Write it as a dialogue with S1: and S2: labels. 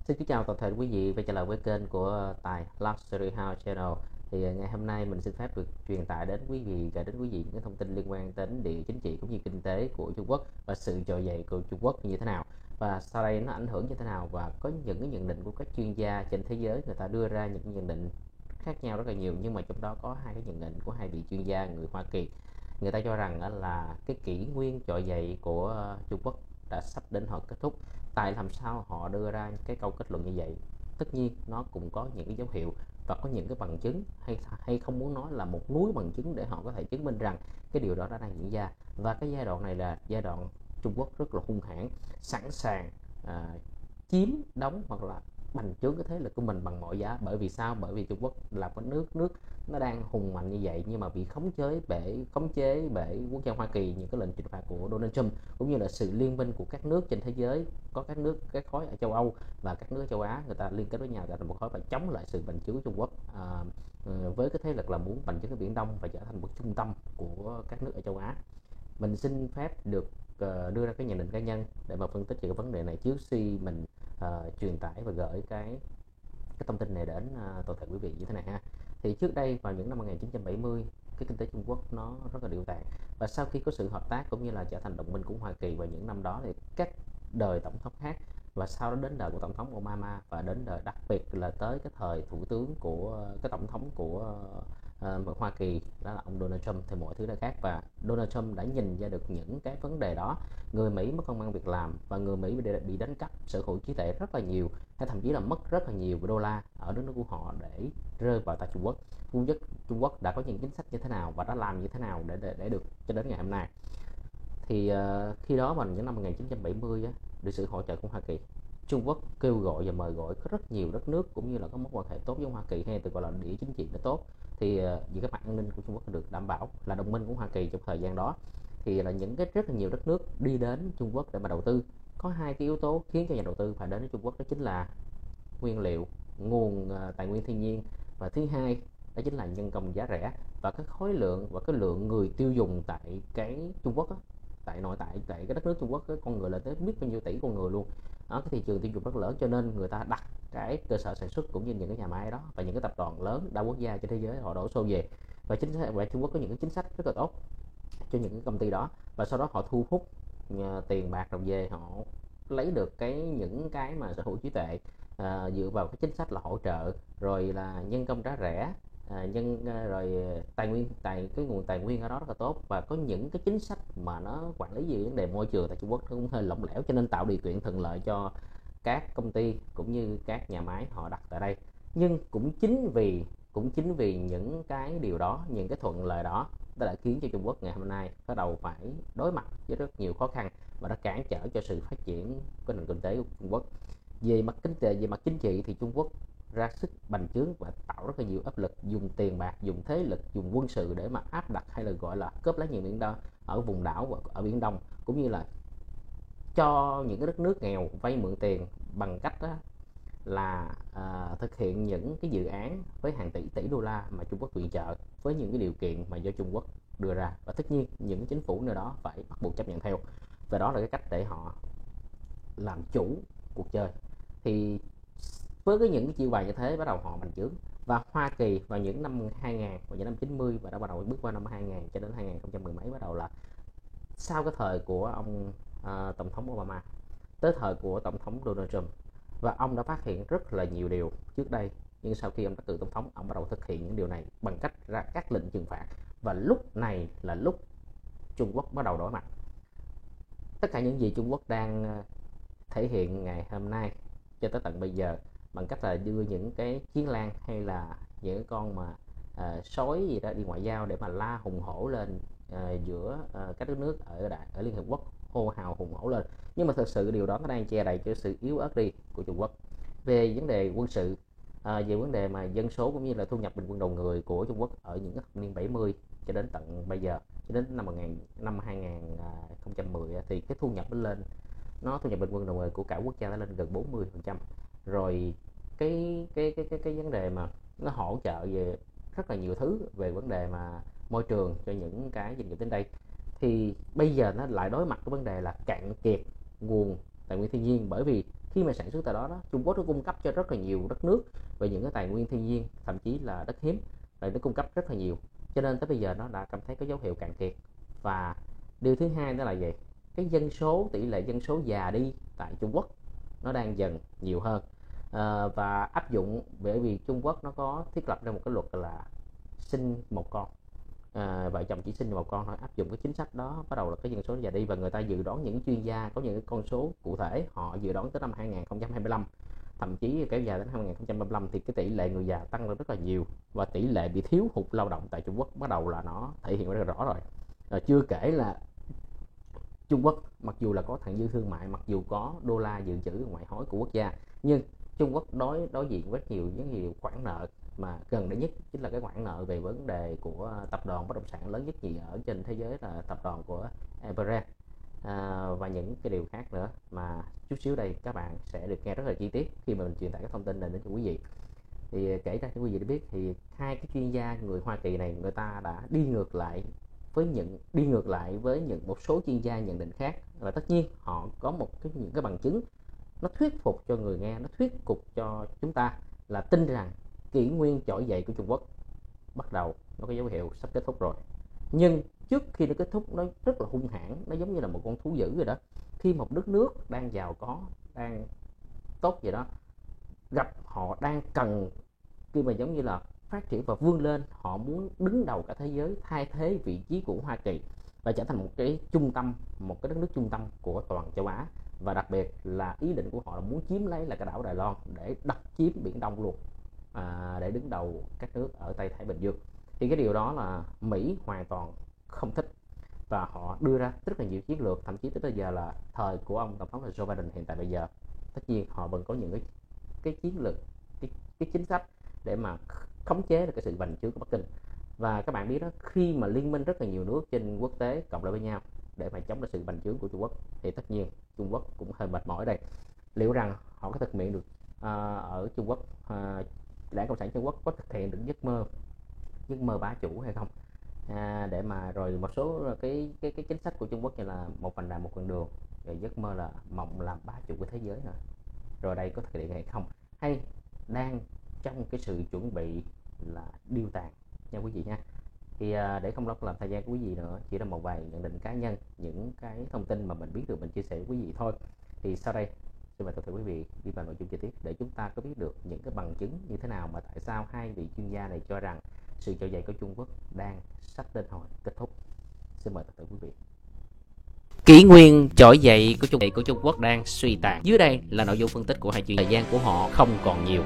S1: Xin kính chào toàn thể quý vị và trở lại với kênh của Tài Luxury House Channel. Thì ngày hôm nay mình xin phép được truyền tải đến quý vị những thông tin liên quan đến địa chính trị cũng như kinh tế của Trung Quốc và sự trỗi dậy của Trung Quốc như thế nào, và sau đây nó ảnh hưởng như thế nào, và có những cái nhận định của các chuyên gia trên thế giới. Người ta đưa ra những nhận định khác nhau rất là nhiều, nhưng mà trong đó có hai cái nhận định của hai vị chuyên gia người Hoa Kỳ. Người ta cho rằng là cái kỷ nguyên trỗi dậy của Trung Quốc đã sắp đến hồi kết thúc. Tại làm sao họ đưa ra cái câu kết luận như vậy? Tất nhiên nó cũng có những cái dấu hiệu và có những cái bằng chứng, hay không muốn nói là một núi bằng chứng để họ có thể chứng minh rằng cái điều đó đã đang diễn ra. Và cái giai đoạn này là giai đoạn Trung Quốc rất là hung hãn, sẵn sàng chiếm đóng hoặc là bành trướng cái thế lực của mình bằng mọi giá. Bởi vì sao? Bởi vì Trung Quốc là cái nước nó đang hùng mạnh như vậy, nhưng mà bị khống chế bởi quốc gia Hoa Kỳ, những cái lệnh trừng phạt của Donald Trump, cũng như là sự liên minh của các nước trên thế giới. Có các nước, cái khối ở châu Âu và các nước ở châu Á, người ta liên kết với nhau thành một khối và chống lại sự bành trướng của Trung Quốc, với cái thế lực là muốn bành trướng cái Biển Đông và trở thành một trung tâm của các nước ở châu Á. Mình xin phép được đưa ra cái nhận định cá nhân để mà phân tích về cái vấn đề này trước khi mình truyền tải và gửi cái thông tin này đến toàn thể quý vị như thế này ha. Thì trước đây vào những năm 1970, cái kinh tế Trung Quốc nó rất là điêu tàn, và sau khi có sự hợp tác cũng như là trở thành đồng minh của Hoa Kỳ vào những năm đó, thì các đời tổng thống khác, và sau đó đến đời của tổng thống Obama, và đến đời đặc biệt là tới cái thời thủ tướng của cái tổng thống của Hoa Kỳ, đó là ông Donald Trump, thì mọi thứ đã khác. Và Donald Trump đã nhìn ra được những cái vấn đề đó. Người Mỹ mất công ăn việc làm, và người Mỹ bị đánh cắp sở hữu trí tuệ rất là nhiều, hay thậm chí là mất rất là nhiều đô la ở đất nước của họ để rơi vào tay Trung Quốc. Trung Quốc đã có những chính sách như thế nào và đã làm như thế nào để được cho đến ngày hôm nay. Thì khi đó vào những năm 1970 á, được sự hỗ trợ của Hoa Kỳ, Trung Quốc kêu gọi và mời gọi có rất nhiều đất nước cũng như là có mối quan hệ tốt với Hoa Kỳ, hay được gọi là địa chính trị nó tốt. Thì những cái mặt an ninh của Trung Quốc được đảm bảo, là đồng minh của Hoa Kỳ trong thời gian đó. Thì là những cái rất là nhiều đất nước đi đến Trung Quốc để mà đầu tư. Có hai cái yếu tố khiến cho nhà đầu tư phải đến với Trung Quốc, đó chính là nguyên liệu, nguồn tài nguyên thiên nhiên, và thứ hai đó chính là nhân công giá rẻ. Và cái khối lượng và cái lượng người tiêu dùng tại cái Trung Quốc á, tại cái đất nước Trung Quốc, cái con người là tới biết bao nhiêu tỷ con người luôn đó. Cái thị trường tiêu dùng rất lớn, cho nên người ta đặt cái cơ sở sản xuất cũng như những cái nhà máy đó, và những cái tập đoàn lớn đa quốc gia trên thế giới họ đổ xô về. Và Trung Quốc có những cái chính sách rất là tốt cho những cái công ty đó, và sau đó họ thu hút tiền bạc rồi về, họ lấy được những cái mà sở hữu trí tuệ, dựa vào cái chính sách là hỗ trợ, rồi là nhân công giá rẻ, rồi cái nguồn tài nguyên ở đó rất là tốt, và có những cái chính sách mà nó quản lý về vấn đề môi trường tại Trung Quốc cũng hơi lỏng lẻo, cho nên tạo điều kiện thuận lợi cho các công ty cũng như các nhà máy họ đặt tại đây. Nhưng cũng chính vì những cái điều đó, những cái thuận lợi đó, đã khiến cho Trung Quốc ngày hôm nay bắt đầu phải đối mặt với rất nhiều khó khăn, và đã cản trở cho sự phát triển của nền kinh tế của Trung Quốc. Về mặt chính trị thì Trung Quốc ra sức bành trướng và tạo rất là nhiều áp lực, dùng tiền bạc, dùng thế lực, dùng quân sự để mà áp đặt, hay là gọi là cướp lấy nhiều miền đất ở vùng đảo và ở Biển Đông, cũng như là cho những cái đất nước nghèo vay mượn tiền bằng cách đó là thực hiện những cái dự án với hàng tỷ đô la mà Trung Quốc viện trợ, với những cái điều kiện mà do Trung Quốc đưa ra, và tất nhiên những chính phủ nơi đó phải bắt buộc chấp nhận theo. Và đó là cái cách để họ làm chủ cuộc chơi. Thì với những cái chiêu bài như thế, bắt đầu họ bành trướng. Và Hoa Kỳ vào những năm 2000, vào những năm 90, và đã bắt đầu bước qua năm 2000 cho đến 2010 mấy, bắt đầu là sau cái thời của ông tổng thống Obama tới thời của tổng thống Donald Trump. Và ông đã phát hiện rất là nhiều điều trước đây, nhưng sau khi ông đắc cử tổng thống, ông bắt đầu thực hiện những điều này bằng cách ra các lệnh trừng phạt. Và lúc này là lúc Trung Quốc bắt đầu đổi mặt. Tất cả những gì Trung Quốc đang thể hiện ngày hôm nay cho tới tận bây giờ, bằng cách là đưa những cái chiến lan hay là những con mà sói gì đó đi ngoại giao để mà la hùng hổ lên giữa các đất nước ở Liên Hợp Quốc, hô hào hùng hổ lên. Nhưng mà thực sự điều đó nó đang che đậy cho sự yếu ớt đi của Trung Quốc về vấn đề quân sự, về vấn đề mà dân số cũng như là thu nhập bình quân đầu người của Trung Quốc ở những thập niên 70 cho đến tận bây giờ, cho đến năm 2010, thì cái thu nhập thu nhập bình quân đầu người của cả quốc gia đã lên gần 40%. Rồi cái vấn đề mà nó hỗ trợ về rất là nhiều thứ về vấn đề mà môi trường cho những cái doanh nghiệp đến đây. Thì bây giờ nó lại đối mặt với vấn đề là cạn kiệt nguồn tài nguyên thiên nhiên, bởi vì khi mà sản xuất tại đó Trung Quốc nó cung cấp cho rất là nhiều đất nước về những cái tài nguyên thiên nhiên, thậm chí là đất hiếm, rồi nó cung cấp rất là nhiều, cho nên tới bây giờ nó đã cảm thấy có dấu hiệu cạn kiệt. Và điều thứ hai đó là gì? Cái tỷ lệ dân số già đi tại Trung Quốc nó đang dần nhiều hơn. Và áp dụng, bởi vì Trung Quốc nó có thiết lập ra một cái luật là sinh một con, vợ chồng chỉ sinh một con thôi. Áp dụng cái chính sách đó bắt đầu là cái dân số già đi, và người ta dự đoán, những chuyên gia có những cái con số cụ thể, họ dự đoán tới năm 2025, thậm chí kéo dài đến 2035 thì cái tỷ lệ người già tăng lên rất là nhiều, và tỷ lệ bị thiếu hụt lao động tại Trung Quốc bắt đầu là nó thể hiện rất là rõ rồi. Chưa kể là Trung Quốc mặc dù là có thặng dư thương mại, mặc dù có đô la dự trữ ngoại hối của quốc gia, nhưng Trung Quốc đối diện rất nhiều khoản nợ, mà gần đây nhất chính là cái khoản nợ về vấn đề của tập đoàn bất động sản lớn nhất gì ở trên thế giới là tập đoàn của Evergrande, và những cái điều khác nữa mà chút xíu đây các bạn sẽ được nghe rất là chi tiết khi mà mình truyền tải các thông tin này đến cho quý vị. Thì kể ra cho quý vị để biết, thì hai cái chuyên gia người Hoa Kỳ này, người ta đã đi ngược lại với một số chuyên gia nhận định khác, và tất nhiên họ có những cái bằng chứng nó thuyết phục cho người nghe, nó thuyết phục cho chúng ta là tin rằng kỷ nguyên trỗi dậy của Trung Quốc bắt đầu, nó có dấu hiệu sắp kết thúc rồi. Nhưng trước khi nó kết thúc, nó rất là hung hãn, nó giống như là một con thú dữ rồi đó. Khi một đất nước đang giàu có, đang tốt vậy đó, họ đang cần, khi mà giống như là phát triển và vươn lên, họ muốn đứng đầu cả thế giới, thay thế vị trí của Hoa Kỳ và trở thành một cái đất nước trung tâm của toàn châu Á. Và đặc biệt là ý định của họ là muốn chiếm lấy là cái đảo Đài Loan để độc chiếm Biển Đông luôn, để đứng đầu các nước ở Tây Thái Bình Dương. Thì cái điều đó là Mỹ hoàn toàn không thích, và họ đưa ra rất là nhiều chiến lược, thậm chí tới bây giờ là thời của ông tổng thống là Joe Biden hiện tại bây giờ, tất nhiên họ vẫn có những cái chiến lược, cái chính sách để mà khống chế được cái sự bành trướng của Bắc Kinh. Và các bạn biết đó, khi mà liên minh rất là nhiều nước trên quốc tế cộng lại với nhau để mà chống lại sự bành trướng của Trung Quốc, thì tất nhiên Trung Quốc cũng hơi mệt mỏi đây. Liệu rằng họ có thực hiện được ở Trung Quốc, Đảng Cộng sản Trung Quốc có thực hiện được giấc mơ bá chủ hay không? Để mà rồi một số cái chính sách của Trung Quốc như là một vành đai một con đường, rồi giấc mơ là mộng làm bá chủ của thế giới nữa, rồi đây có thực hiện hay không, hay đang trong cái sự chuẩn bị là điêu tàn nha quý vị nha. Thì để không làm thời gian của quý vị nữa, chỉ là một vài nhận định cá nhân, những cái thông tin mà mình biết được mình chia sẻ với quý vị thôi. Thì sau đây xin mời toàn thể quý vị đi vào nội dung chi tiết để chúng ta có biết được những cái bằng chứng như thế nào mà tại sao hai vị chuyên gia này cho rằng sự trỗi dậy của Trung Quốc đang sắp đến hồi kết thúc. Xin mời toàn thể quý vị. Kỷ nguyên trỗi dậy của Trung Quốc đang suy tàn. Dưới đây là nội dung phân tích của hai chuyên gia. Thời gian của họ không còn nhiều.